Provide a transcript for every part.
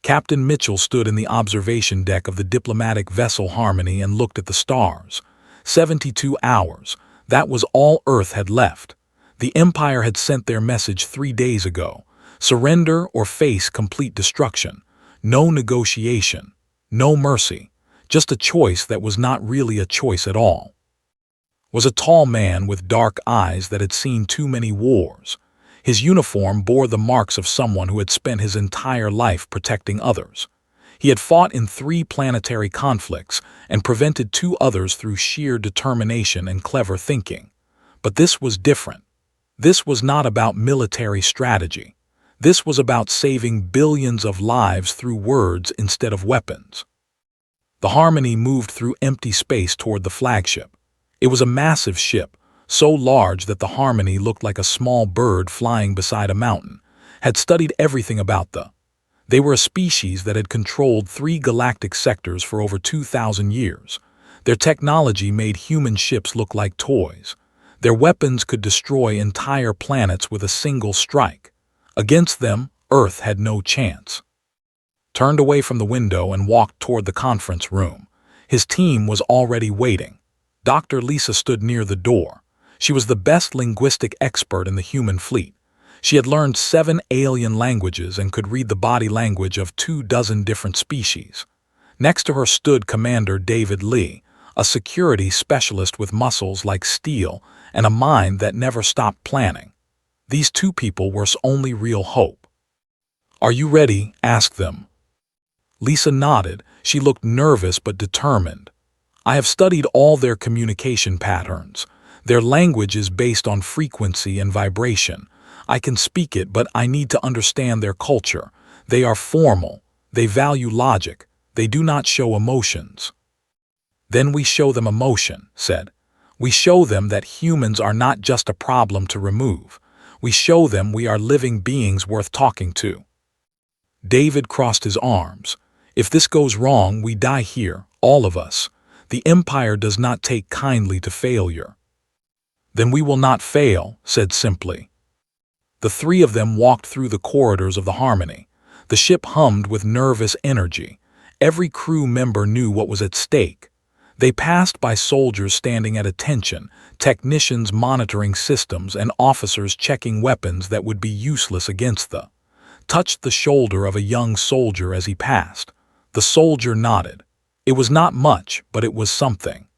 Captain Mitchell stood in the observation deck of the diplomatic vessel Harmony and looked at the stars. 72 hours. That was all Earth had left. The Empire had sent their message 3 days ago. Surrender or face complete destruction. No negotiation. No mercy. Just a choice that was not really a choice at all. Was a tall man with dark eyes that had seen too many wars. His uniform bore the marks of someone who had spent his entire life protecting others. He had fought in 3 planetary conflicts and prevented 2 others through sheer determination and clever thinking. But this was different. This was not about military strategy. This was about saving billions of lives through words instead of weapons. The Harmony moved through empty space toward the flagship. It was a massive ship, so large that the Harmony looked like a small bird flying beside a mountain, had studied everything about They were a species that had controlled 3 galactic sectors for over 2,000 years. Their technology made human ships look like toys. Their weapons could destroy entire planets with a single strike. Against them, Earth had no chance. Turned away from the window and walked toward the conference room. His team was already waiting. Dr. Lisa stood near the door. She was the best linguistic expert in the human fleet. She had learned 7 alien languages and could read the body language of 24 different species. Next to her stood Commander David Lee, a security specialist with muscles like steel and a mind that never stopped planning. These 2 people were his only real hope. "Are you ready?" asked them. Lisa nodded. She looked nervous but determined. "I have studied all their communication patterns. Their language is based on frequency and vibration. I can speak it, but I need to understand their culture. They are formal. They value logic. They do not show emotions." "Then we show them emotion," said. "We show them that humans are not just a problem to remove. We show them we are living beings worth talking to." David crossed his arms. "If this goes wrong, we die here, all of us. The Empire does not take kindly to failure." "Then we will not fail," said simply. The 3 of them walked through the corridors of the Harmony. The ship hummed with nervous energy. Every crew member knew what was at stake. They passed by soldiers standing at attention, technicians monitoring systems, and officers checking weapons that would be useless against touched the shoulder of a young soldier as he passed. The soldier nodded. It was not much, but it was something.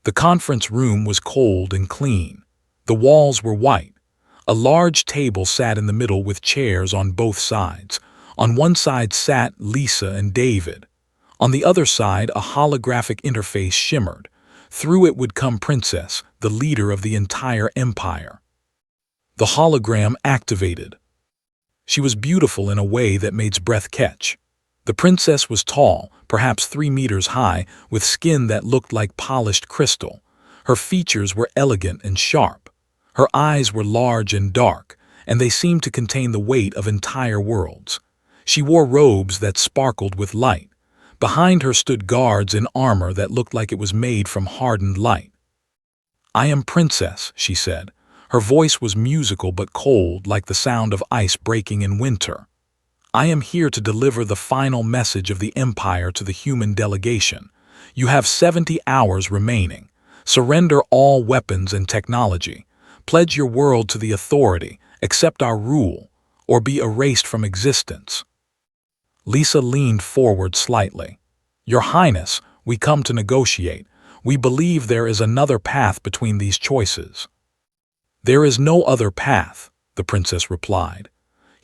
The conference room was cold and clean. The walls were white. A large table sat in the middle with chairs on both sides. On one side sat Lisa and David. On the other side, a holographic interface shimmered. Through it would come Princess, the leader of the entire empire. The hologram activated. She was beautiful in a way that made his breath catch. The princess was tall, perhaps 3 meters high, with skin that looked like polished crystal. Her features were elegant and sharp. Her eyes were large and dark, and they seemed to contain the weight of entire worlds. She wore robes that sparkled with light. Behind her stood guards in armor that looked like it was made from hardened light. "I am Princess," she said. Her voice was musical but cold, like the sound of ice breaking in winter. "I am here to deliver the final message of the Empire to the human delegation. You have 70 hours remaining. Surrender all weapons and technology. Pledge your world to the authority, accept our rule, or be erased from existence." Lisa leaned forward slightly. "Your Highness, we come to negotiate. We believe there is another path between these choices." "There is no other path," the princess replied.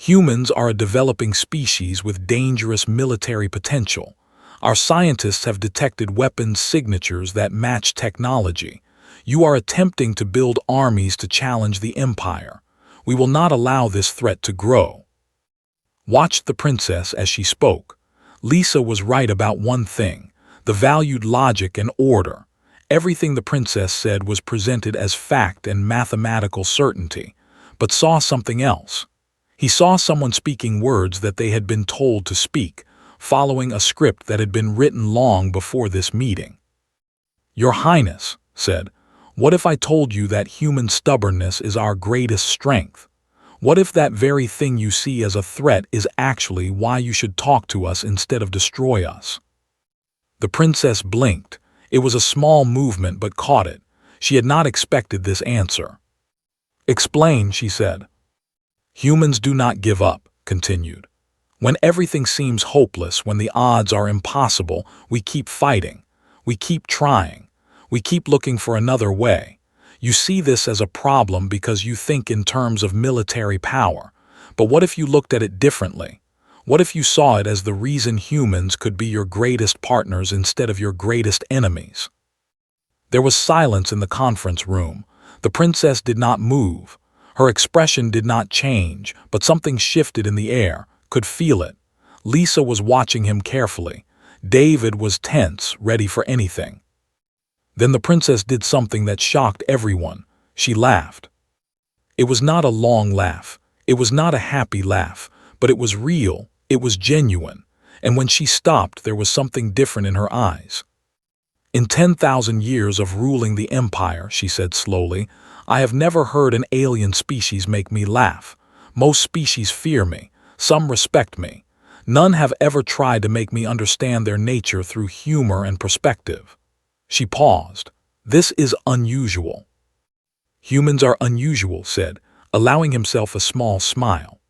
"Humans are a developing species with dangerous military potential. Our scientists have detected weapons signatures that match technology. You are attempting to build armies to challenge the Empire. We will not allow this threat to grow." Watched the princess as she spoke. Lisa was right about one thing. The valued logic and order. Everything the princess said was presented as fact and mathematical certainty, but saw something else. He saw someone speaking words that they had been told to speak, following a script that had been written long before this meeting. "Your Highness," said, "what if I told you that human stubbornness is our greatest strength? What if that very thing you see as a threat is actually why you should talk to us instead of destroy us?" The princess blinked. It was a small movement but caught it. She had not expected this answer. "Explain," she said. "Humans do not give up," continued. "When everything seems hopeless, when the odds are impossible, we keep fighting. We keep trying. We keep looking for another way. You see this as a problem because you think in terms of military power. But what if you looked at it differently? What if you saw it as the reason humans could be your greatest partners instead of your greatest enemies?" There was silence in the conference room. The princess did not move. Her expression did not change, but something shifted in the air, could feel it. Lisa was watching him carefully. David was tense, ready for anything. Then the princess did something that shocked everyone. She laughed. It was not a long laugh. It was not a happy laugh, but it was real. It was genuine. And when she stopped, there was something different in her eyes. "In 10,000 years of ruling the empire," she said slowly, "I have never heard an alien species make me laugh. Most species fear me. Some respect me. None have ever tried to make me understand their nature through humor and perspective." She paused. "This is unusual." "Humans are unusual," said, allowing himself a small smile.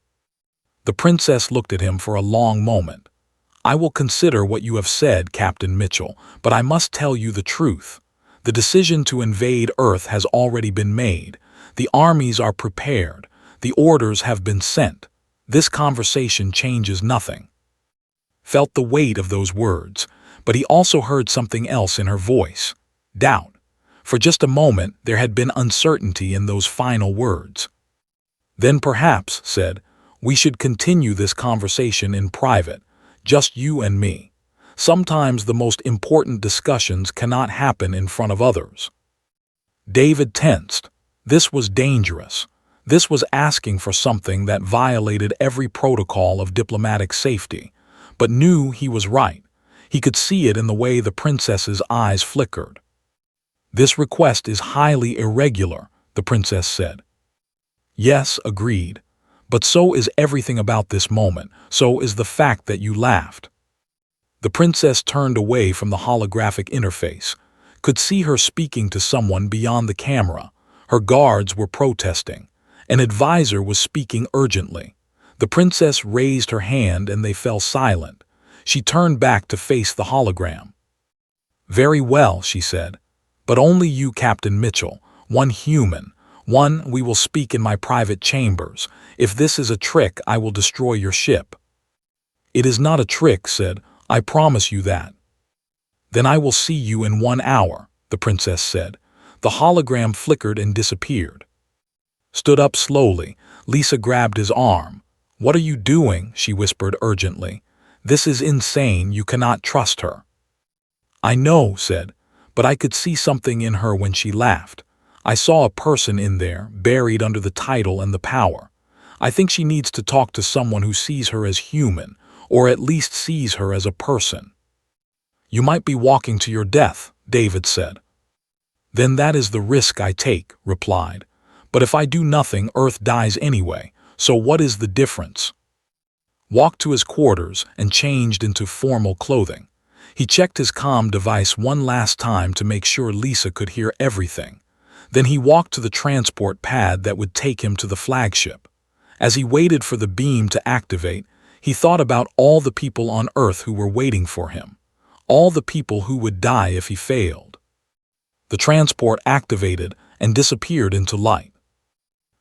The princess looked at him for a long moment. "I will consider what you have said, Captain Mitchell, but I must tell you the truth. The decision to invade Earth has already been made. The armies are prepared. The orders have been sent. This conversation changes nothing." Felt the weight of those words, but he also heard something else in her voice. Doubt. For just a moment, there had been uncertainty in those final words. "Then perhaps," said, "we should continue this conversation in private, just you and me. Sometimes the most important discussions cannot happen in front of others." David tensed. This was dangerous. This was asking for something that violated every protocol of diplomatic safety, but knew he was right. He could see it in the way the princess's eyes flickered. "This request is highly irregular," the princess said. "Yes," agreed. "But so is everything about this moment. So is the fact that you laughed." The princess turned away from the holographic interface, could see her speaking to someone beyond the camera. Her guards were protesting. An advisor was speaking urgently. The princess raised her hand and they fell silent. She turned back to face the hologram. "Very well," she said. "But only you, Captain Mitchell, one human. One, we will speak in my private chambers. If this is a trick, I will destroy your ship." "It is not a trick," said. "I promise you that." "Then I will see you in 1 hour," the princess said. The hologram flickered and disappeared. Stood up slowly. Lisa grabbed his arm. "What are you doing?" she whispered urgently. "This is insane. You cannot trust her." "I know," said, "but I could see something in her when she laughed. I saw a person in there, buried under the title and the power. I think she needs to talk to someone who sees her as human, or at least sees her as a person." "You might be walking to your death," David said. "Then that is the risk I take," replied. "But if I do nothing, Earth dies anyway, so what is the difference?" Walked to his quarters and changed into formal clothing. He checked his comm device one last time to make sure Lisa could hear everything. Then he walked to the transport pad that would take him to the flagship. As he waited for the beam to activate, he thought about all the people on Earth who were waiting for him. All the people who would die if he failed. The transport activated and disappeared into light.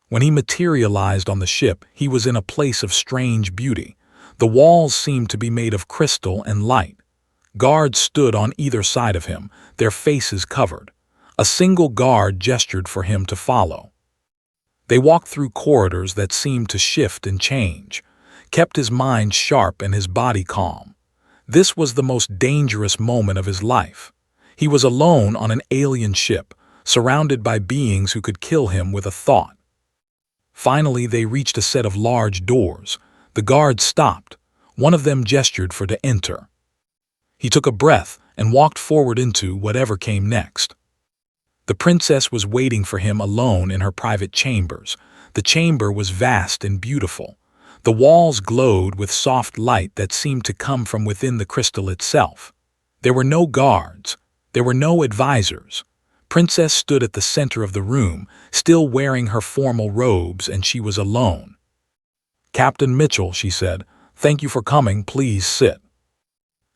When he materialized on the ship, he was in a place of strange beauty. The walls seemed to be made of crystal and light. Guards stood on either side of him, their faces covered. A single guard gestured for him to follow. They walked through corridors that seemed to shift and change, kept his mind sharp and his body calm. This was the most dangerous moment of his life. He was alone on an alien ship, surrounded by beings who could kill him with a thought. Finally, they reached a set of large doors. The guards stopped. One of them gestured for to enter. He took a breath and walked forward into whatever came next. The princess was waiting for him alone in her private chambers. The chamber was vast and beautiful. The walls glowed with soft light that seemed to come from within the crystal itself. There were no guards. There were no advisors. Princess stood at the center of the room, still wearing her formal robes, and she was alone. "Captain Mitchell," she said, "thank you for coming. Please sit."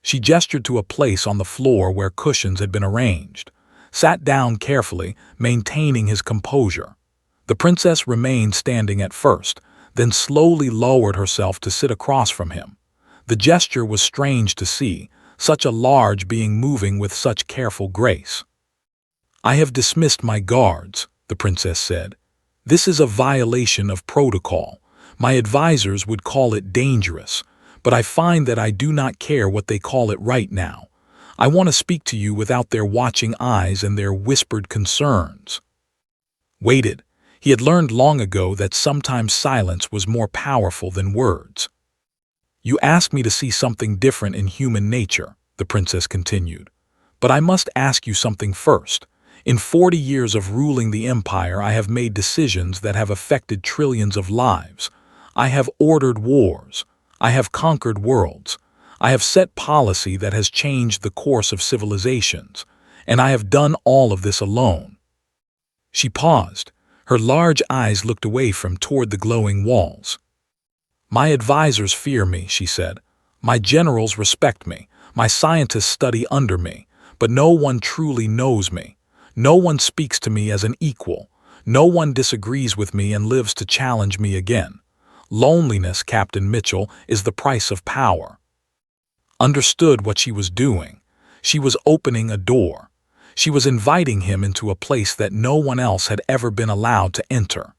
She gestured to a place on the floor where cushions had been arranged. Sat down carefully, maintaining his composure. The princess remained standing at first, then slowly lowered herself to sit across from him. The gesture was strange to see, such a large being moving with such careful grace. "I have dismissed my guards," the princess said. "This is a violation of protocol. My advisors would call it dangerous, but I find that I do not care what they call it right now. I want to speak to you without their watching eyes and their whispered concerns." Waited. He had learned long ago that sometimes silence was more powerful than words. "You asked me to see something different in human nature," the princess continued. "But I must ask you something first. In 40 years of ruling the empire, I have made decisions that have affected trillions of lives. I have ordered wars. I have conquered worlds. I have set policy that has changed the course of civilizations. And I have done all of this alone." She paused. Her large eyes looked away from toward the glowing walls. "My advisors fear me," she said. "My generals respect me. My scientists study under me. But no one truly knows me. No one speaks to me as an equal. No one disagrees with me and lives to challenge me again. Loneliness, Captain Mitchell, is the price of power." Understood what she was doing. She was opening a door. She was inviting him into a place that no one else had ever been allowed to enter.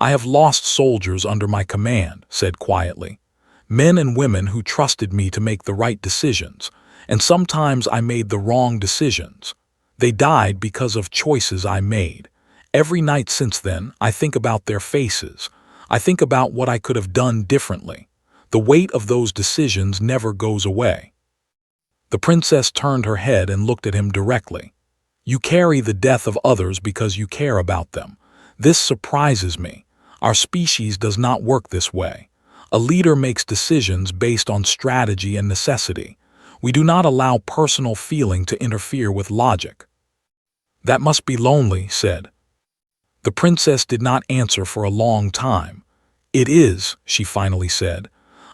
"I have lost soldiers under my command," said quietly. "Men and women who trusted me to make the right decisions, and sometimes I made the wrong decisions. They died because of choices I made. Every night since then, I think about their faces. I think about what I could have done differently. The weight of those decisions never goes away." The princess turned her head and looked at him directly. "You carry the death of others because you care about them. This surprises me. Our species does not work this way. A leader makes decisions based on strategy and necessity. We do not allow personal feeling to interfere with logic." "That must be lonely," said. The princess did not answer for a long time. "It is," she finally said.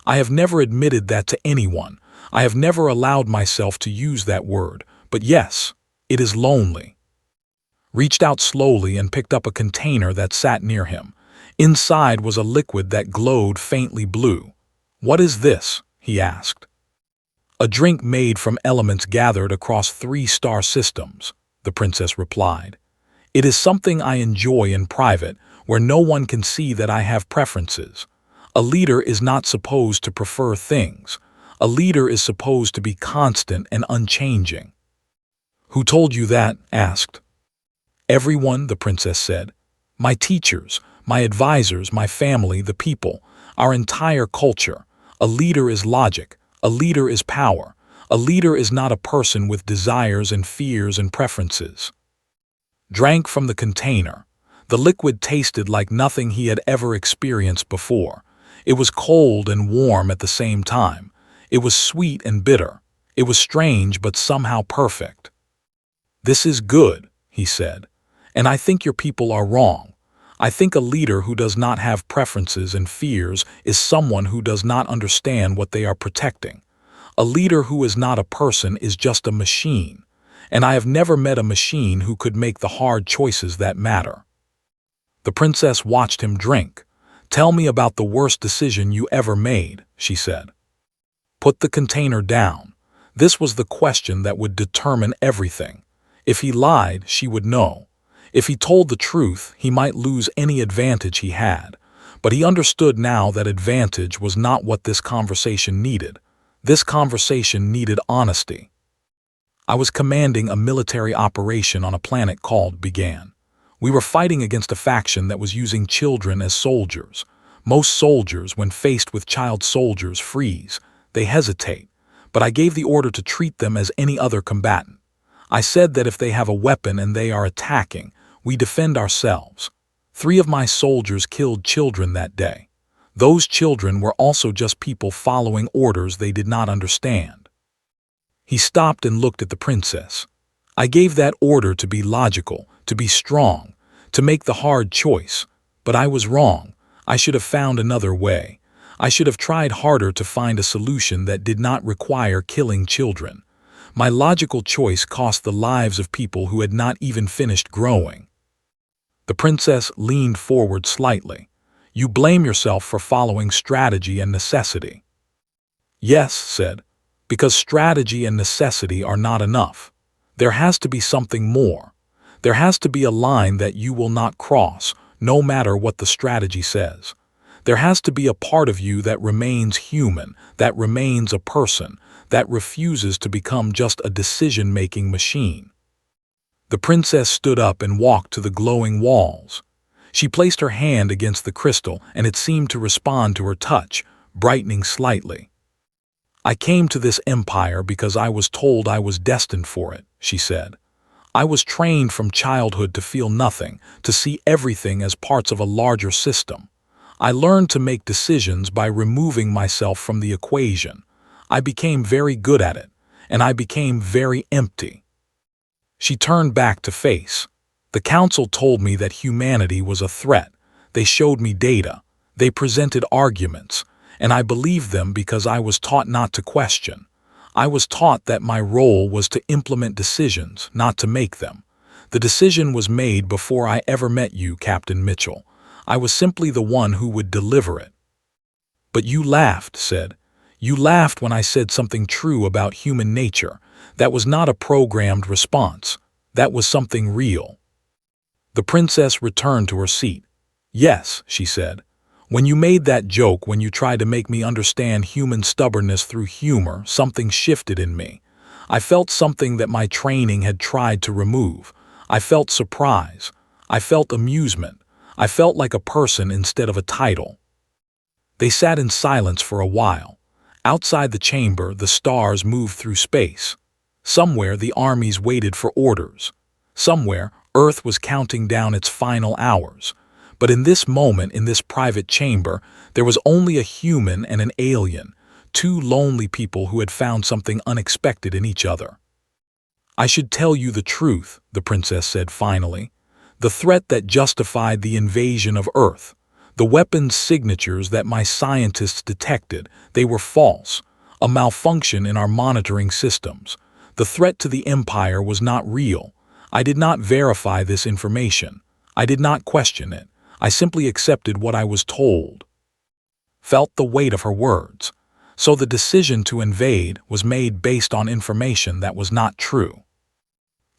"I have never admitted that to anyone. I have never allowed myself to use that word, but yes, it is lonely." Reached out slowly and picked up a container that sat near him. Inside was a liquid that glowed faintly blue. "What is this?" he asked. "A drink made from elements gathered across 3 star systems," the princess replied. "It is something I enjoy in private, where no one can see that I have preferences. A leader is not supposed to prefer things. A leader is supposed to be constant and unchanging." "Who told you that?" asked. "Everyone," the princess said. "My teachers, my advisors, my family, the people, our entire culture. A leader is logic. A leader is power. A leader is not a person with desires and fears and preferences." Drank from the container. The liquid tasted like nothing he had ever experienced before. It was cold and warm at the same time. It was sweet and bitter. It was strange but somehow perfect. "This is good," he said. "And I think your people are wrong. I think a leader who does not have preferences and fears is someone who does not understand what they are protecting. A leader who is not a person is just a machine. And I have never met a machine who could make the hard choices that matter." The princess watched him drink. "Tell me about the worst decision you ever made," she said. Put the container down. This was the question that would determine everything. If he lied, she would know. If he told the truth, he might lose any advantage he had. But he understood now that advantage was not what this conversation needed. This conversation needed honesty. "I was commanding a military operation on a planet called began. We were fighting against a faction that was using children as soldiers. Most soldiers, when faced with child soldiers, freeze. They hesitate. But I gave the order to treat them as any other combatant. I said that if they have a weapon and they are attacking, we defend ourselves. 3 of my soldiers killed children that day. Those children were also just people following orders they did not understand. He stopped and looked at the princess. I gave that order to be logical, to be strong, to make the hard choice. But I was wrong. I should have found another way. I should have tried harder to find a solution that did not require killing children. My logical choice cost the lives of people who had not even finished growing. The princess leaned forward slightly. You blame yourself for following strategy and necessity. Yes, said, because strategy and necessity are not enough. There has to be something more. There has to be a line that you will not cross, no matter what the strategy says. There has to be a part of you that remains human, that remains a person, that refuses to become just a decision-making machine. The princess stood up and walked to the glowing walls. She placed her hand against the crystal, and it seemed to respond to her touch, brightening slightly. I came to this empire because I was told I was destined for it, she said. I was trained from childhood to feel nothing, to see everything as parts of a larger system. I learned to make decisions by removing myself from the equation. I became very good at it, and I became very empty. She turned back to face. The council told me that humanity was a threat. They showed me data. They presented arguments, and I believed them because I was taught not to question. I was taught that my role was to implement decisions, not to make them. The decision was made before I ever met you, Captain Mitchell. I was simply the one who would deliver it. But you laughed, said. You laughed when I said something true about human nature. That was not a programmed response. That was something real. The princess returned to her seat. Yes, she said. When you made that joke, when you tried to make me understand human stubbornness through humor, something shifted in me. I felt something that my training had tried to remove. I felt surprise. I felt amusement. I felt like a person instead of a title. They sat in silence for a while. Outside the chamber, the stars moved through space. Somewhere, the armies waited for orders. Somewhere, Earth was counting down its final hours. But in this moment, in this private chamber, there was only a human and an alien, 2 lonely people who had found something unexpected in each other. I should tell you the truth, the princess said finally. The threat that justified the invasion of Earth, the weapons signatures that my scientists detected, they were false, a malfunction in our monitoring systems. The threat to the Empire was not real. I did not verify this information. I did not question it. I simply accepted what I was told. Felt the weight of her words. So the decision to invade was made based on information that was not true.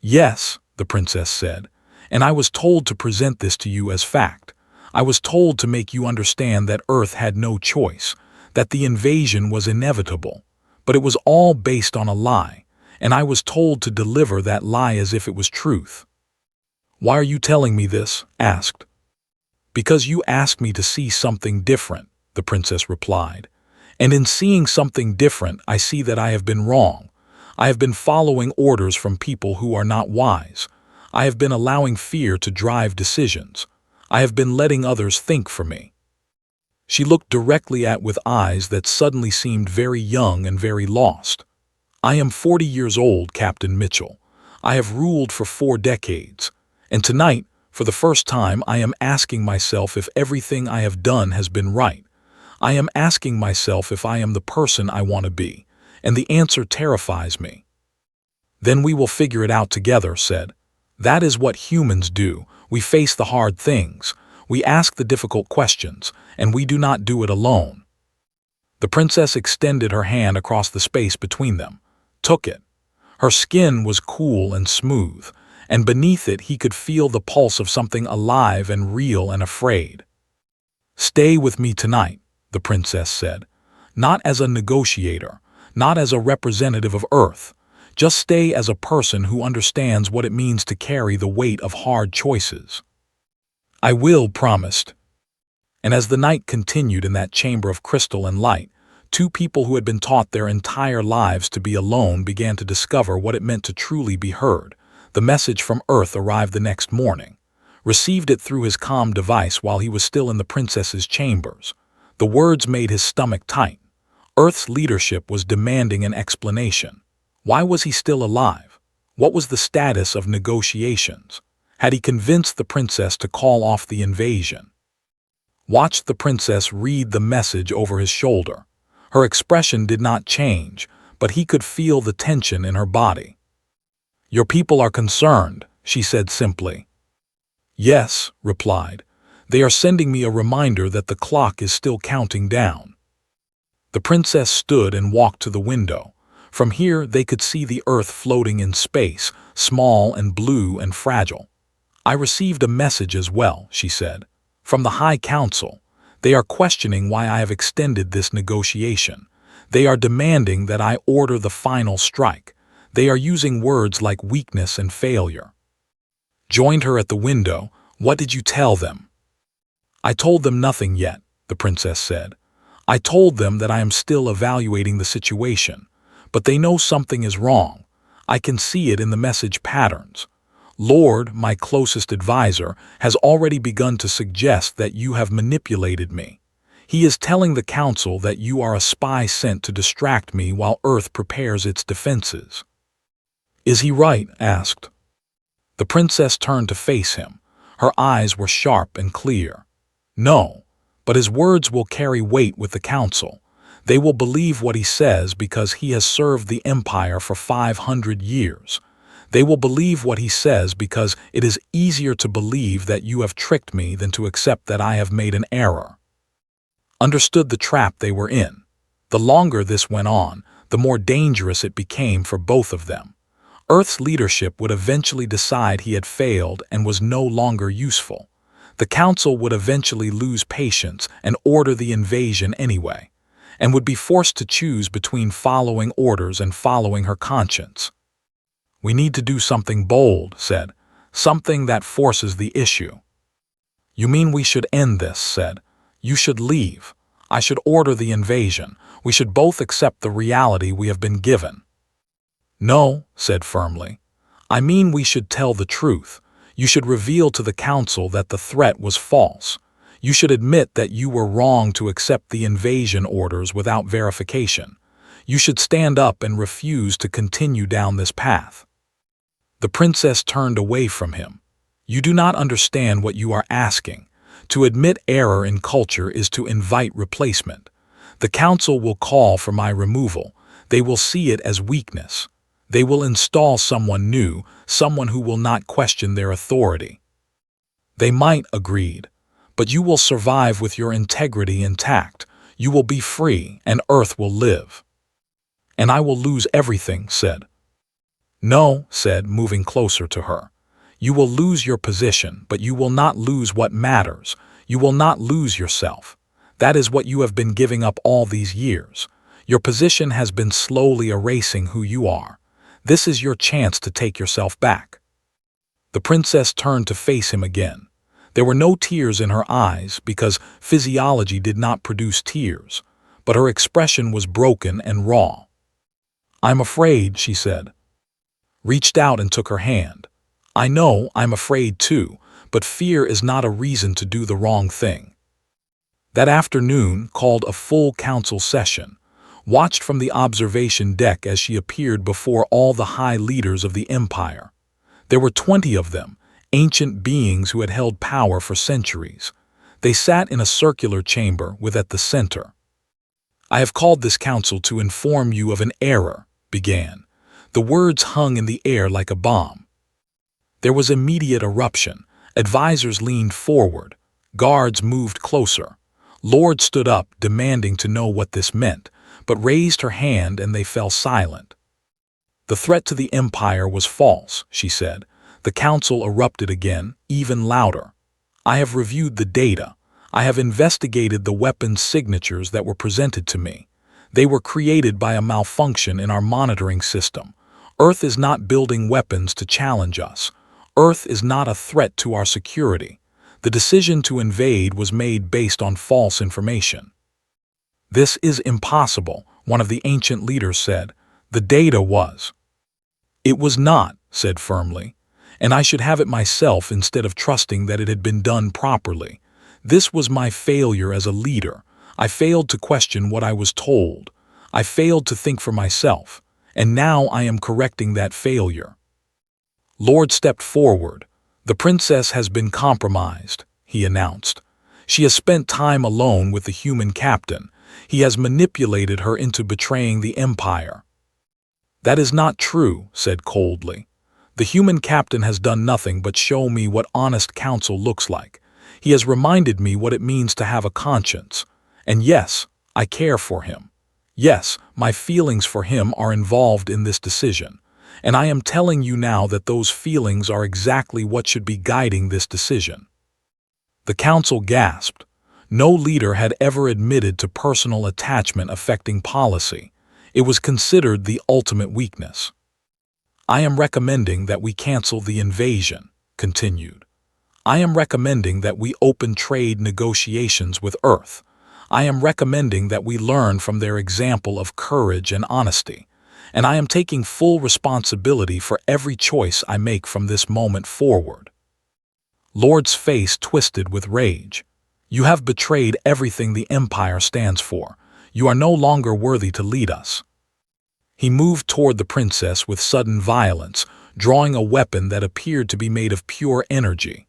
Yes, the princess said, and I was told to present this to you as fact. I was told to make you understand that Earth had no choice, that the invasion was inevitable, but it was all based on a lie, and I was told to deliver that lie as if it was truth. Why are you telling me this? Asked. Because you asked me to see something different, the princess replied. And in seeing something different, I see that I have been wrong. I have been following orders from people who are not wise. I have been allowing fear to drive decisions. I have been letting others think for me. She looked directly at with eyes that suddenly seemed very young and very lost. I am 40 years old, Captain Mitchell. I have ruled for 4 decades. And tonight, for the first time, I am asking myself if everything I have done has been right. I am asking myself if I am the person I want to be, and the answer terrifies me. Then we will figure it out together, said. That is what humans do. We face the hard things. We ask the difficult questions, and we do not do it alone. The princess extended her hand across the space between them, took it. Her skin was cool and smooth, and beneath it he could feel the pulse of something alive and real and afraid. Stay with me tonight, the princess said. Not as a negotiator, not as a representative of Earth. Just stay as a person who understands what it means to carry the weight of hard choices. I will, promised. And as the night continued in that chamber of crystal and light, 2 people who had been taught their entire lives to be alone began to discover what it meant to truly be heard. The message from Earth arrived the next morning. received it through his comm device while he was still in the princess's chambers. The words made his stomach tight. Earth's leadership was demanding an explanation. Why was he still alive? What was the status of negotiations? Had he convinced the princess to call off the invasion? Watched the princess read the message over his shoulder. Her expression did not change, but he could feel the tension in her body. "Your people are concerned," she said simply. "Yes," replied. "They are sending me a reminder that the clock is still counting down." The princess stood and walked to the window. From here they could see the Earth floating in space, small and blue and fragile. "I received a message as well," she said, "from the High Council. They are questioning why I have extended this negotiation. They are demanding that I order the final strike. They are using words like weakness and failure." Joined her at the window. "What did you tell them?" "I told them nothing yet," the princess said. "I told them that I am still evaluating the situation, but they know something is wrong. I can see it in the message patterns. Lord, my closest advisor, has already begun to suggest that you have manipulated me. He is telling the council that you are a spy sent to distract me while Earth prepares its defenses." "Is he right?" asked. The princess turned to face him. Her eyes were sharp and clear. "No, but his words will carry weight with the council. They will believe what he says because he has served the empire for 500 years. They will believe what he says because it is easier to believe that you have tricked me than to accept that I have made an error." Understood the trap they were in. The longer this went on, the more dangerous it became for both of them. Earth's leadership would eventually decide he had failed and was no longer useful. The council would eventually lose patience and order the invasion anyway, and would be forced to choose between following orders and following her conscience. "We need to do something bold," said. "Something that forces the issue." "You mean we should end this?" said. "You should leave. I should order the invasion. We should both accept the reality we have been given." "No," said firmly. "I mean we should tell the truth. You should reveal to the council that the threat was false. You should admit that you were wrong to accept the invasion orders without verification. You should stand up and refuse to continue down this path." The princess turned away from him. "You do not understand what you are asking. To admit error in culture is to invite replacement. The council will call for my removal. They will see it as weakness. They will install someone new, someone who will not question their authority." "They might," agreed, "but you will survive with your integrity intact. You will be free, and Earth will live." "And I will lose everything," said. "No," said, moving closer to her. "You will lose your position, but you will not lose what matters. You will not lose yourself. That is what you have been giving up all these years. Your position has been slowly erasing who you are. This is your chance to take yourself back." The princess turned to face him again. There were no tears in her eyes because physiology did not produce tears, but her expression was broken and raw. "I'm afraid," she said. Reached out and took her hand. "I know I'm afraid too, but fear is not a reason to do the wrong thing." That afternoon called a full council session, watched from the observation deck as she appeared before all the high leaders of the empire. There were 20 of them, ancient beings who had held power for centuries. They sat in a circular chamber with at the center. "I have called this council to inform you of an error," began. The words hung in the air like a bomb. There was immediate eruption. Advisors leaned forward. Guards moved closer. Lord stood up, demanding to know what this meant, but raised her hand and they fell silent. "The threat to the empire was false," she said. The council erupted again, even louder. "I have reviewed the data. I have investigated the weapons signatures that were presented to me. They were created by a malfunction in our monitoring system. Earth is not building weapons to challenge us. Earth is not a threat to our security. The decision to invade was made based on false information." "This is impossible," one of the ancient leaders said. "The data was." "It was not," said firmly. and I should have it myself instead of trusting that it had been done properly. This was my failure as a leader. I failed to question what I was told. I failed to think for myself, and now I am correcting that failure. Lord stepped forward. The princess has been compromised, he announced. She has spent time alone with the human captain. He has manipulated her into betraying the Empire. That is not true, said coldly. The human captain has done nothing but show me what honest counsel looks like. He has reminded me what it means to have a conscience. And yes, I care for him. Yes, my feelings for him are involved in this decision. And I am telling you now that those feelings are exactly what should be guiding this decision. The council gasped. No leader had ever admitted to personal attachment affecting policy. It was considered the ultimate weakness. I am recommending that we cancel the invasion, continued. I am recommending that we open trade negotiations with Earth. I am recommending that we learn from their example of courage and honesty. And I am taking full responsibility for every choice I make from this moment forward. Lord's face twisted with rage. You have betrayed everything the Empire stands for. You are no longer worthy to lead us. He moved toward the princess with sudden violence, drawing a weapon that appeared to be made of pure energy.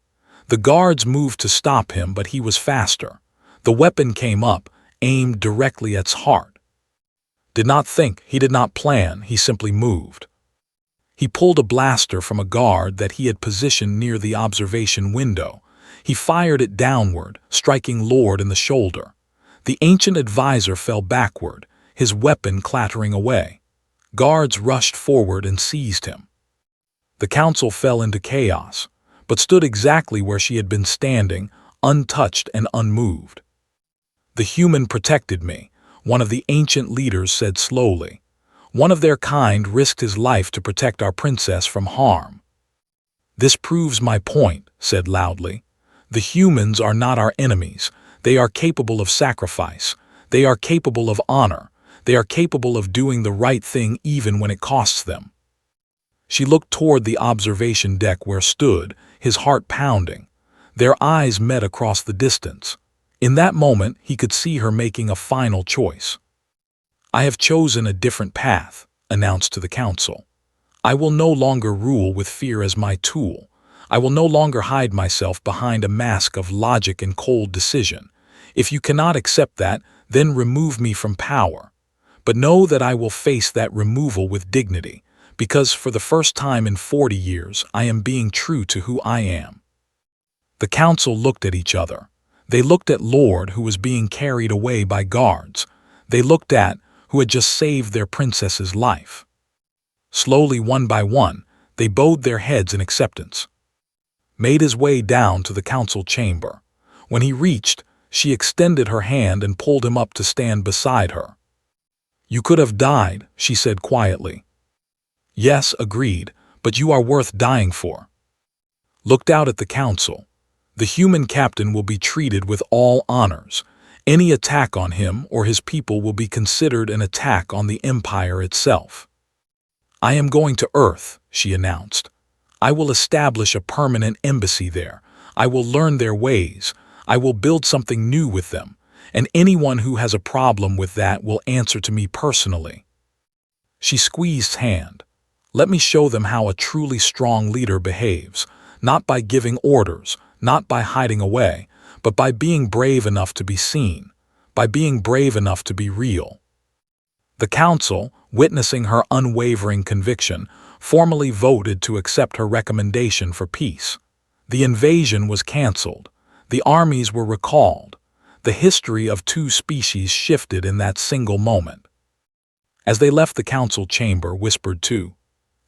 The guards moved to stop him, but he was faster. The weapon came up, aimed directly at his heart. Did not think, he did not plan, he simply moved. He pulled a blaster from a guard that he had positioned near the observation window. He fired it downward, striking Lord in the shoulder. The ancient advisor fell backward, his weapon clattering away. Guards rushed forward and seized him. The council fell into chaos, but stood exactly where she had been standing, untouched and unmoved. The human protected me, one of the ancient leaders said slowly. One of their kind risked his life to protect our princess from harm. This proves my point, said loudly. The humans are not our enemies. They are capable of sacrifice. They are capable of honor. They are capable of doing the right thing even when it costs them. She looked toward the observation deck where stood, his heart pounding. Their eyes met across the distance. In that moment, he could see her making a final choice. I have chosen a different path, announced to the council. I will no longer rule with fear as my tool. I will no longer hide myself behind a mask of logic and cold decision. If you cannot accept that, then remove me from power. But know that I will face that removal with dignity, because for the first time in 40 years, I am being true to who I am. The council looked at each other. They looked at Lord, who was being carried away by guards. They looked at who had just saved their princess's life. Slowly, one by one, they bowed their heads in acceptance. Made his way down to the council chamber. When he reached, she extended her hand and pulled him up to stand beside her. You could have died, she said quietly. Yes, agreed, but you are worth dying for. Looked out at the council. The human captain will be treated with all honors. Any attack on him or his people will be considered an attack on the Empire itself. I am going to Earth, she announced. I will establish a permanent embassy there. I will learn their ways. I will build something new with them. And anyone who has a problem with that will answer to me personally. She squeezed his hand. Let me show them how a truly strong leader behaves, not by giving orders, not by hiding away, but by being brave enough to be seen, by being brave enough to be real. The council, witnessing her unwavering conviction, formally voted to accept her recommendation for peace. The invasion was canceled. The armies were recalled. The history of two species shifted in that single moment. As they left the council chamber, whispered to,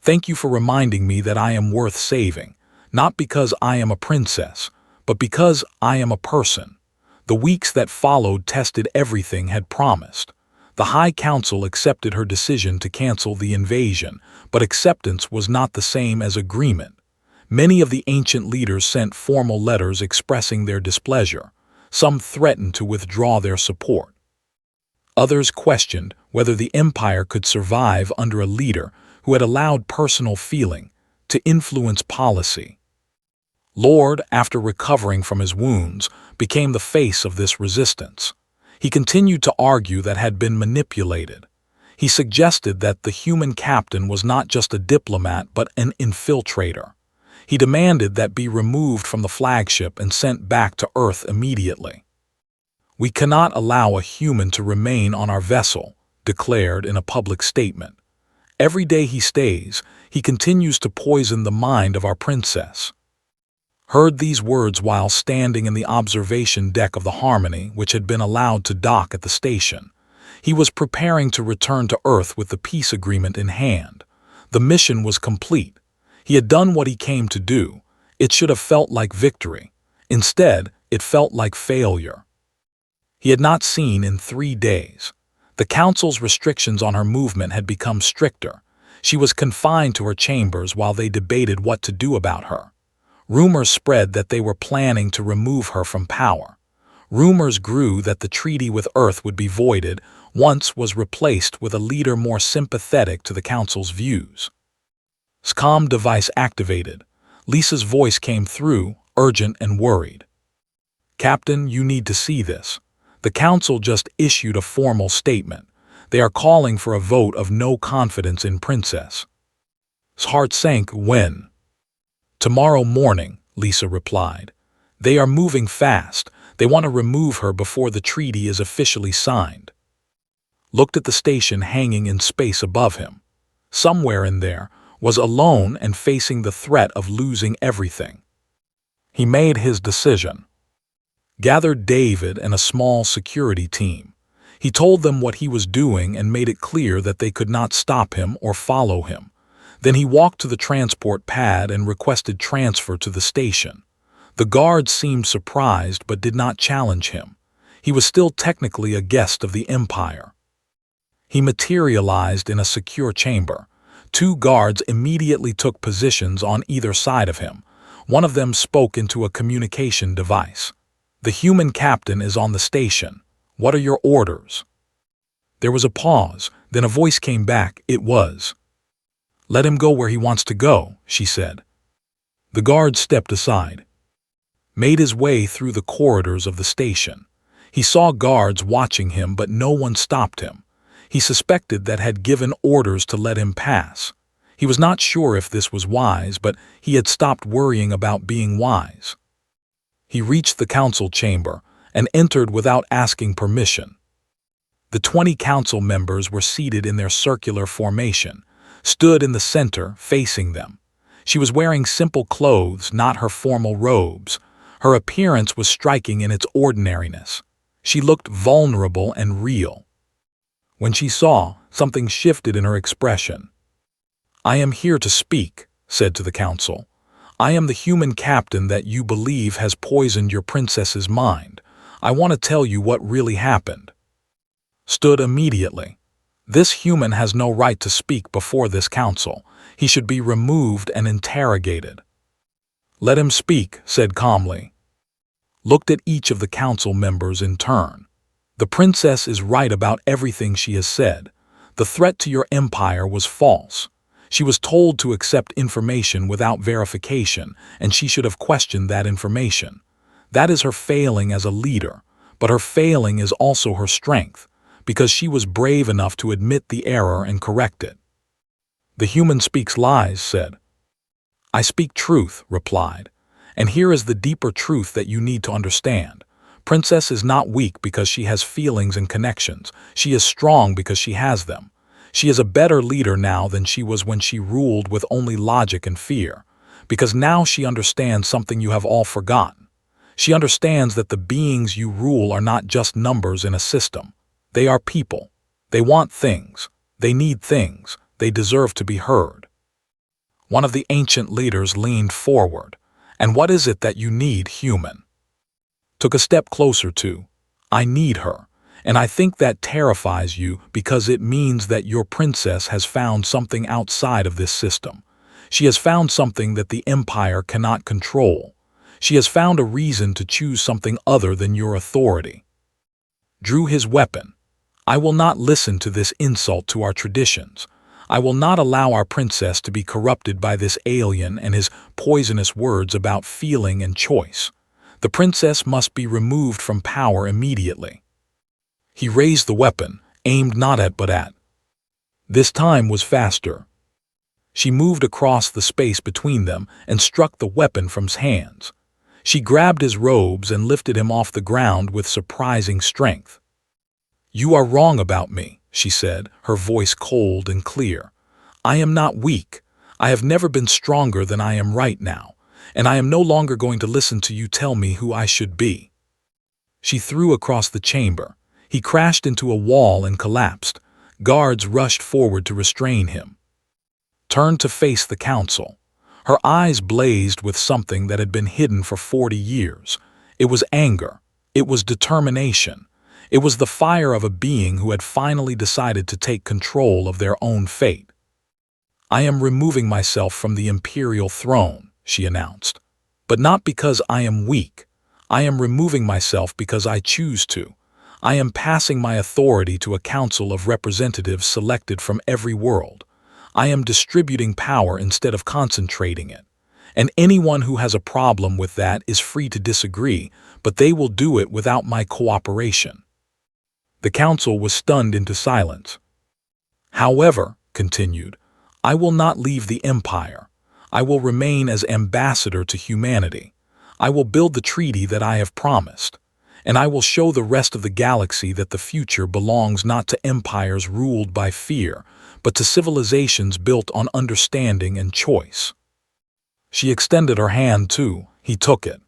"Thank you for reminding me that I am worth saving, not because I am a princess, but because I am a person." The weeks that followed tested everything had promised. The High Council accepted her decision to cancel the invasion, but acceptance was not the same as agreement. Many of the ancient leaders sent formal letters expressing their displeasure. Some threatened to withdraw their support. Others questioned whether the empire could survive under a leader who had allowed personal feeling to influence policy. Lord, after recovering from his wounds, became the face of this resistance. He continued to argue that had been manipulated. He suggested that the human captain was not just a diplomat but an infiltrator. He demanded that be removed from the flagship and sent back to Earth immediately. "We cannot allow a human to remain on our vessel," declared in a public statement. "Every day he stays, he continues to poison the mind of our princess." Heard these words while standing in the observation deck of the Harmony, which had been allowed to dock at the station. He was preparing to return to Earth with the peace agreement in hand. The mission was complete. He had done what he came to do. It should have felt like victory. Instead, it felt like failure. He had not seen in 3 days. The Council's restrictions on her movement had become stricter. She was confined to her chambers while they debated what to do about her. Rumors spread that they were planning to remove her from power. Rumors grew that the treaty with Earth would be voided, once was replaced with a leader more sympathetic to the Council's views. SCOM device activated. Lisa's voice came through, urgent and worried. "Captain, you need to see this. The Council just issued a formal statement. They are calling for a vote of no confidence in Princess." His heart sank. "When?" "Tomorrow morning," Lisa replied. "They are moving fast. They want to remove her before the treaty is officially signed." Looked at the station hanging in space above him. Somewhere in there, was alone and facing the threat of losing everything. He made his decision. Gathered David and a small security team. He told them what he was doing and made it clear that they could not stop him or follow him. Then he walked to the transport pad and requested transfer to the station. The guards seemed surprised but did not challenge him. He was still technically a guest of the Empire. He materialized in a secure chamber. 2 guards immediately took positions on either side of him. One of them spoke into a communication device. "The human captain is on the station. What are your orders?" There was a pause, then a voice came back. It was, "Let him go where he wants to go," she said. The guard stepped aside. Made his way through the corridors of the station. He saw guards watching him, but no one stopped him. He suspected that had given orders to let him pass. He was not sure if this was wise, but he had stopped worrying about being wise. He reached the council chamber and entered without asking permission. The 20 council members were seated in their circular formation, stood in the center, facing them. She was wearing simple clothes, not her formal robes. Her appearance was striking in its ordinariness. She looked vulnerable and real. When she saw, something shifted in her expression. "I am here to speak," said to the council. "I am the human captain that you believe has poisoned your princess's mind. I want to tell you what really happened." Stood immediately. "This human has no right to speak before this council. He should be removed and interrogated." "Let him speak," said calmly. Looked at each of the council members in turn. "The princess is right about everything she has said. The threat to your empire was false. She was told to accept information without verification, and she should have questioned that information. That is her failing as a leader, but her failing is also her strength, because she was brave enough to admit the error and correct it." "The human speaks lies," said. "I speak truth," replied. "And here is the deeper truth that you need to understand. Princess is not weak because she has feelings and connections. She is strong because she has them. She is a better leader now than she was when she ruled with only logic and fear, because now she understands something you have all forgotten. She understands that the beings you rule are not just numbers in a system. They are people. They want things. They need things. They deserve to be heard." One of the ancient leaders leaned forward. "And what is it that you need, human?" Took a step closer to, "I need her, and I think that terrifies you because it means that your princess has found something outside of this system. She has found something that the Empire cannot control. She has found a reason to choose something other than your authority." Drew his weapon. "I will not listen to this insult to our traditions. I will not allow our princess to be corrupted by this alien and his poisonous words about feeling and choice. The princess must be removed from power immediately." He raised the weapon, aimed not at but at. This time was faster. She moved across the space between them and struck the weapon from his hands. She grabbed his robes and lifted him off the ground with surprising strength. "You are wrong about me," she said, her voice cold and clear. "I am not weak. I have never been stronger than I am right now, and I am no longer going to listen to you tell me who I should be." She threw across the chamber. He crashed into a wall and collapsed. Guards rushed forward to restrain him. Turned to face the council. Her eyes blazed with something that had been hidden for 40 years. It was anger. It was determination. It was the fire of a being who had finally decided to take control of their own fate. "I am removing myself from the imperial throne," she announced. "But not because I am weak. I am removing myself because I choose to. I am passing my authority to a council of representatives selected from every world. I am distributing power instead of concentrating it. And anyone who has a problem with that is free to disagree, but they will do it without my cooperation." The council was stunned into silence. "However," continued, "I will not leave the Empire. I will remain as ambassador to humanity. I will build the treaty that I have promised. And I will show the rest of the galaxy that the future belongs not to empires ruled by fear, but to civilizations built on understanding and choice." She extended her hand too. He took it.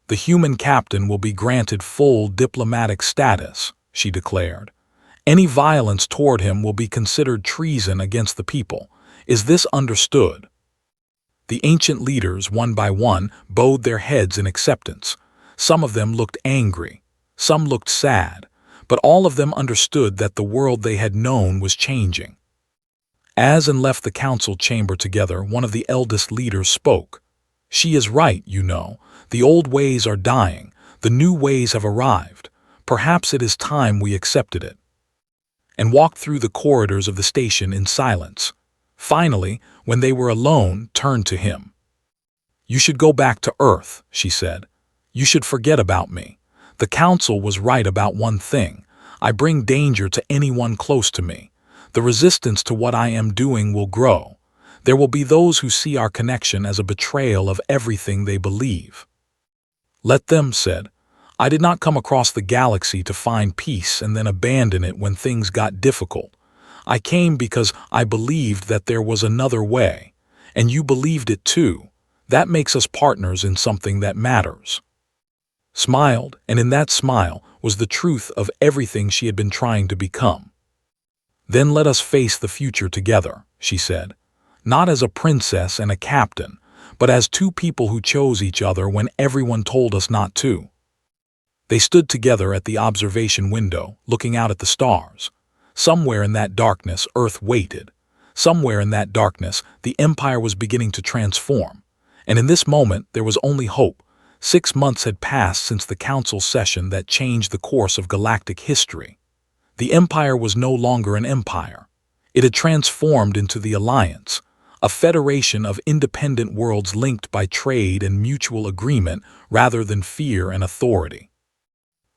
"The human captain will be granted full diplomatic status," she declared. "Any violence toward him will be considered treason against the people. Is this understood?" The ancient leaders, one by one, bowed their heads in acceptance. Some of them looked angry. Some looked sad. But all of them understood that the world they had known was changing. As and left the council chamber together, one of the eldest leaders spoke. "She is right, you know. The old ways are dying. The new ways have arrived. Perhaps it is time we accepted it." And walked through the corridors of the station in silence. Finally, when they were alone, turned to him. "You should go back to Earth," she said. "You should forget about me. The council was right about one thing. I bring danger to anyone close to me. The resistance to what I am doing will grow. There will be those who see our connection as a betrayal of everything they believe." "Let them," said. "I did not come across the galaxy to find peace and then abandon it when things got difficult. I came because I believed that there was another way. And you believed it too. That makes us partners in something that matters." Smiled, and in that smile was the truth of everything she had been trying to become. "Then let us face the future together," she said. "Not as a princess and a captain, but as two people who chose each other when everyone told us not to." They stood together at the observation window, looking out at the stars. Somewhere in that darkness, Earth waited. Somewhere in that darkness, the Empire was beginning to transform. And in this moment, there was only hope. 6 months had passed since the council session that changed the course of galactic history. The Empire was no longer an empire. It had transformed into the Alliance, a federation of independent worlds linked by trade and mutual agreement rather than fear and authority.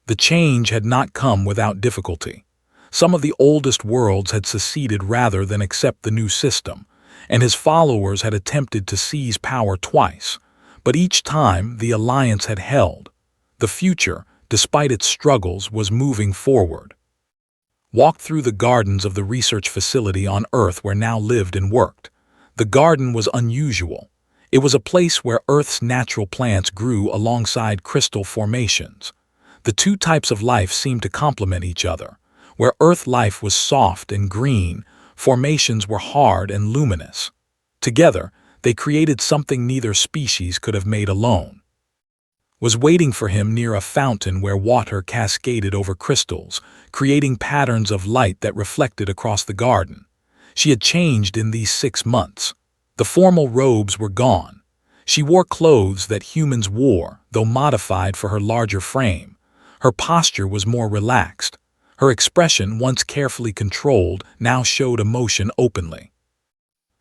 The change had not come without difficulty. Some of the oldest worlds had seceded rather than accept the new system, and his followers had attempted to seize power twice. But each time the Alliance had held. The future, despite its struggles, was moving forward. Walked through the gardens of the research facility on Earth where now lived and worked. The garden was unusual. It was a place where Earth's natural plants grew alongside crystal formations. The two types of life seemed to complement each other. Where Earth life was soft and green, formations were hard and luminous. Together, they created something neither species could have made alone. Was waiting for him near a fountain where water cascaded over crystals, creating patterns of light that reflected across the garden. She had changed in these 6 months. The formal robes were gone. She wore clothes that humans wore, though modified for her larger frame. Her posture was more relaxed. Her expression, once carefully controlled, now showed emotion openly.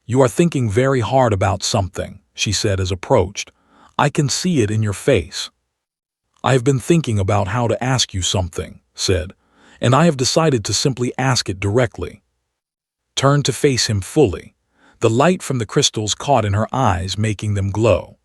"You are thinking very hard about something," she said as approached. "I can see it in your face." "I have been thinking about how to ask you something," said, "and I have decided to simply ask it directly." Turned to face him fully. The light from the crystals caught in her eyes, making them glow.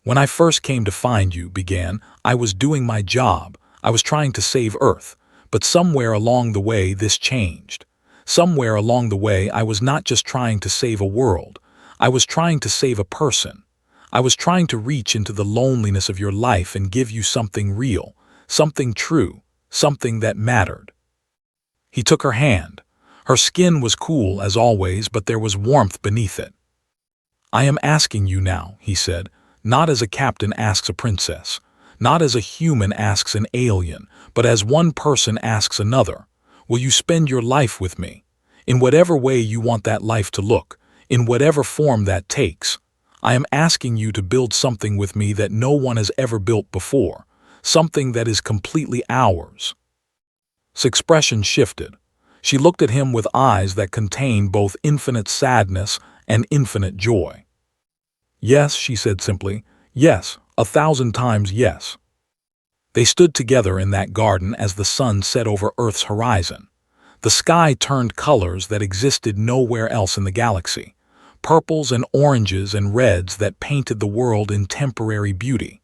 "When I first came to find you," began, "I was doing my job. I was trying to save Earth. But somewhere along the way this changed. Somewhere along the way I was not just trying to save a world. I was trying to save a person. I was trying to reach into the loneliness of your life and give you something real, something true, something that mattered." He took her hand. Her skin was cool as always, but there was warmth beneath it. "I am asking you now," he said, "not as a captain asks a princess, not as a human asks an alien, but as one person asks another. Will you spend your life with me? In whatever way you want that life to look, in whatever form that takes. I am asking you to build something with me that no one has ever built before, something that is completely ours." His expression shifted. She looked at him with eyes that contained both infinite sadness and infinite joy. "Yes," she said simply. "Yes, 1,000 times yes." They stood together in that garden as the sun set over Earth's horizon. The sky turned colors that existed nowhere else in the galaxy. Purples and oranges and reds that painted the world in temporary beauty.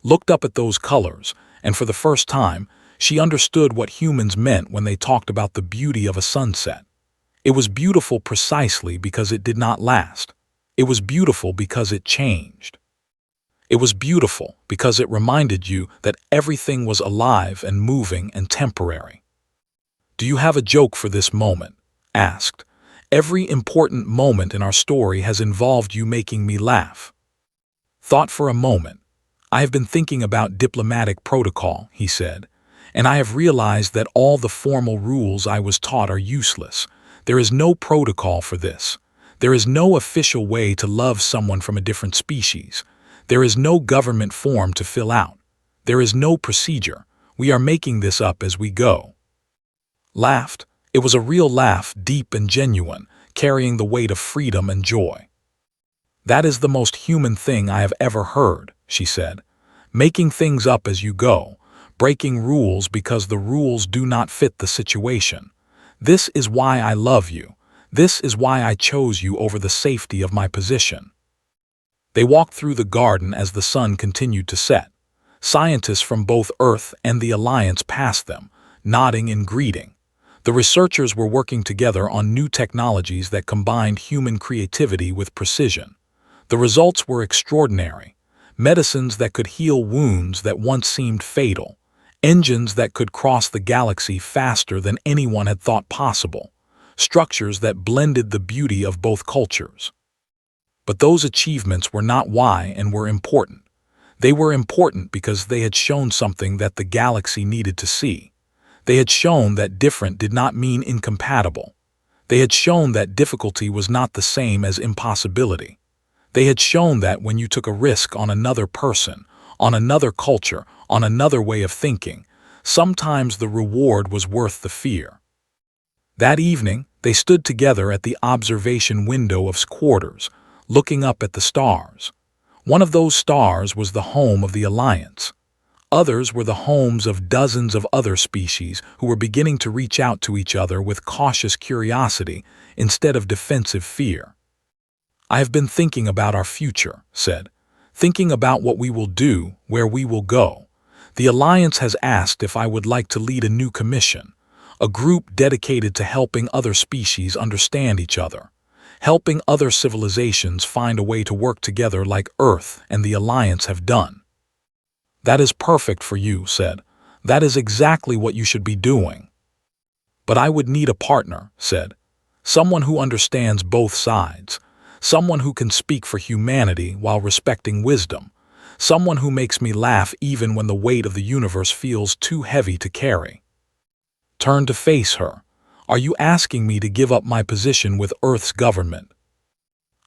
Looked up at those colors, and for the first time, she understood what humans meant when they talked about the beauty of a sunset. It was beautiful precisely because it did not last. It was beautiful because it changed. It was beautiful because it reminded you that everything was alive and moving and temporary. "Do you have a joke for this moment?" asked. "Every important moment in our story has involved you making me laugh." Thought for a moment. "I have been thinking about diplomatic protocol," he said, "and I have realized that all the formal rules I was taught are useless. There is no protocol for this. There is no official way to love someone from a different species. There is no government form to fill out. There is no procedure. We are making this up as we go." Laughed. It was a real laugh, deep and genuine, carrying the weight of freedom and joy. "That is the most human thing I have ever heard," she said. "Making things up as you go, breaking rules because the rules do not fit the situation. This is why I love you. This is why I chose you over the safety of my position." They walked through the garden as the sun continued to set. Scientists from both Earth and the Alliance passed them, nodding in greeting. The researchers were working together on new technologies that combined human creativity with precision. The results were extraordinary. Medicines that could heal wounds that once seemed fatal. Engines that could cross the galaxy faster than anyone had thought possible. Structures that blended the beauty of both cultures. But those achievements were not why and were important. They were important because they had shown something that the galaxy needed to see. They had shown that different did not mean incompatible. They had shown that difficulty was not the same as impossibility. They had shown that when you took a risk on another person, on another culture, on another way of thinking, sometimes the reward was worth the fear. That evening, they stood together at the observation window of quarters, looking up at the stars. One of those stars was the home of the Alliance. Others were the homes of dozens of other species who were beginning to reach out to each other with cautious curiosity instead of defensive fear. "I have been thinking about our future," said. "Thinking about what we will do, where we will go. The Alliance has asked if I would like to lead a new commission, a group dedicated to helping other species understand each other, helping other civilizations find a way to work together like Earth and the Alliance have done." "That is perfect for you," said. "That is exactly what you should be doing." "But I would need a partner," said. "Someone who understands both sides. Someone who can speak for humanity while respecting wisdom. Someone who makes me laugh even when the weight of the universe feels too heavy to carry." Turned to face her. "Are you asking me to give up my position with Earth's government?"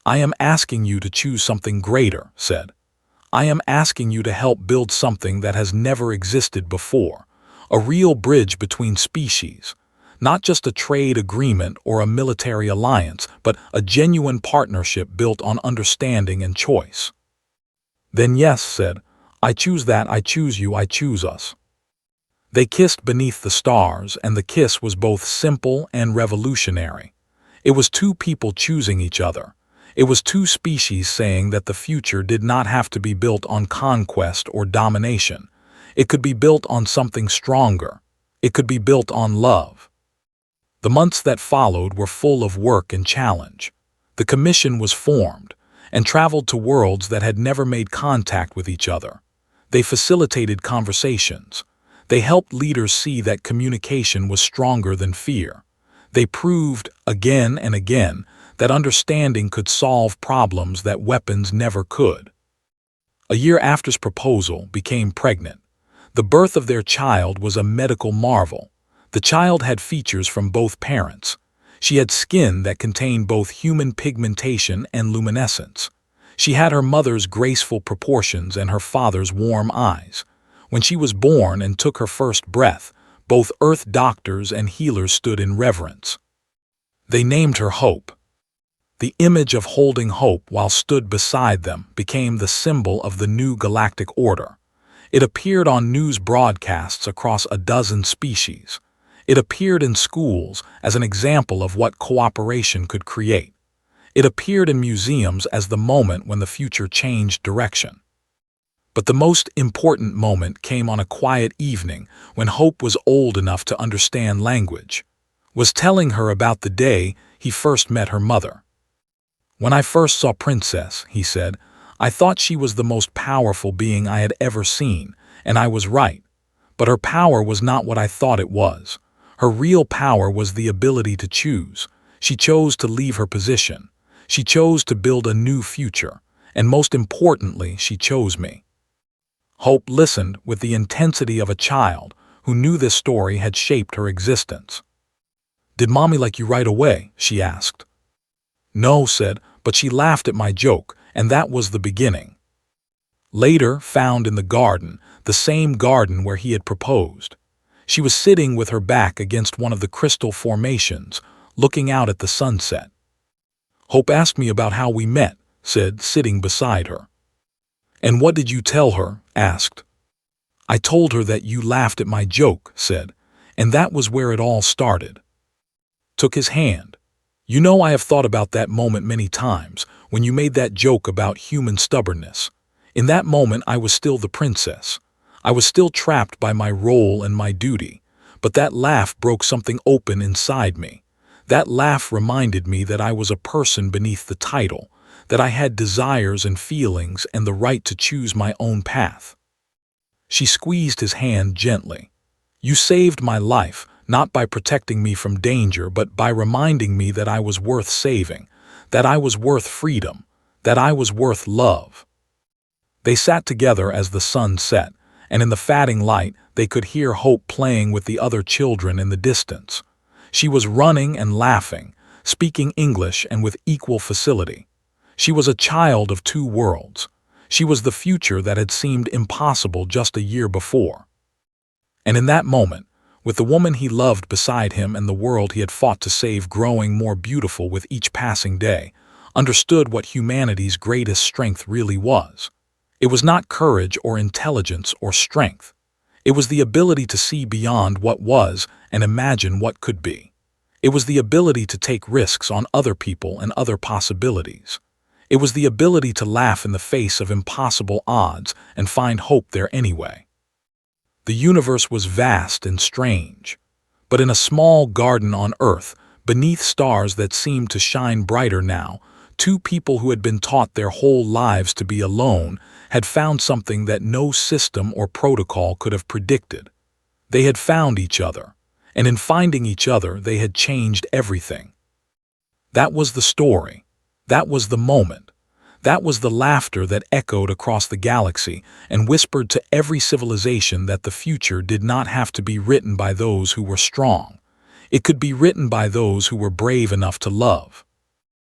"I am asking you to choose something greater," said. "I am asking you to help build something that has never existed before, a real bridge between species. Not just a trade agreement or a military alliance, but a genuine partnership built on understanding and choice. Then yes, said, I choose that, I choose you, I choose us. They kissed beneath the stars, and the kiss was both simple and revolutionary. It was two people choosing each other. It was two species saying that the future did not have to be built on conquest or domination. It could be built on something stronger. It could be built on love. The months that followed were full of work and challenge. The commission was formed and traveled to worlds that had never made contact with each other. They facilitated conversations. They helped leaders see that communication was stronger than fear. They proved, again and again, that understanding could solve problems that weapons never could. A year after his proposal, became pregnant. The birth of their child was a medical marvel. The child had features from both parents. She had skin that contained both human pigmentation and luminescence. She had her mother's graceful proportions and her father's warm eyes. When she was born and took her first breath, both Earth doctors and healers stood in reverence. They named her Hope. The image of holding hope while stood beside them became the symbol of the new galactic order. It appeared on news broadcasts across a dozen species. It appeared in schools as an example of what cooperation could create. It appeared in museums as the moment when the future changed direction. But the most important moment came on a quiet evening when Hope was old enough to understand language. Was telling her about the day he first met her mother. When I first saw Princess, he said, I thought she was the most powerful being I had ever seen, and I was right. But her power was not what I thought it was. Her real power was the ability to choose. She chose to leave her position. She chose to build a new future. And most importantly, she chose me. Hope listened with the intensity of a child who knew this story had shaped her existence. Did Mommy like you right away? She asked. No, said, but she laughed at my joke, and that was the beginning. Later, found in the garden, the same garden where he had proposed. She was sitting with her back against one of the crystal formations, looking out at the sunset. Hope asked me about how we met, said, sitting beside her. And what did you tell her? Asked. I told her that you laughed at my joke, said, and that was where it all started. Took his hand. You know, I have thought about that moment many times, when you made that joke about human stubbornness. In that moment I was still the princess. I was still trapped by my role and my duty, but that laugh broke something open inside me. That laugh reminded me that I was a person beneath the title, that I had desires and feelings and the right to choose my own path. She squeezed his hand gently. You saved my life, not by protecting me from danger, but by reminding me that I was worth saving, that I was worth freedom, that I was worth love. They sat together as the sun set, and in the fading light they could hear Hope playing with the other children in the distance. She was running and laughing, speaking English and with equal facility. She was a child of two worlds. She was the future that had seemed impossible just a year before. And in that moment, with the woman he loved beside him and the world he had fought to save growing more beautiful with each passing day, understood what humanity's greatest strength really was. It was not courage or intelligence or strength. It was the ability to see beyond what was and imagine what could be. It was the ability to take risks on other people and other possibilities. It was the ability to laugh in the face of impossible odds and find hope there anyway. The universe was vast and strange, but in a small garden on Earth, beneath stars that seemed to shine brighter now, two people who had been taught their whole lives to be alone had found something that no system or protocol could have predicted. They had found each other, and in finding each other they had changed everything. That was the story. That was the moment. That was the laughter that echoed across the galaxy and whispered to every civilization that the future did not have to be written by those who were strong. It could be written by those who were brave enough to love.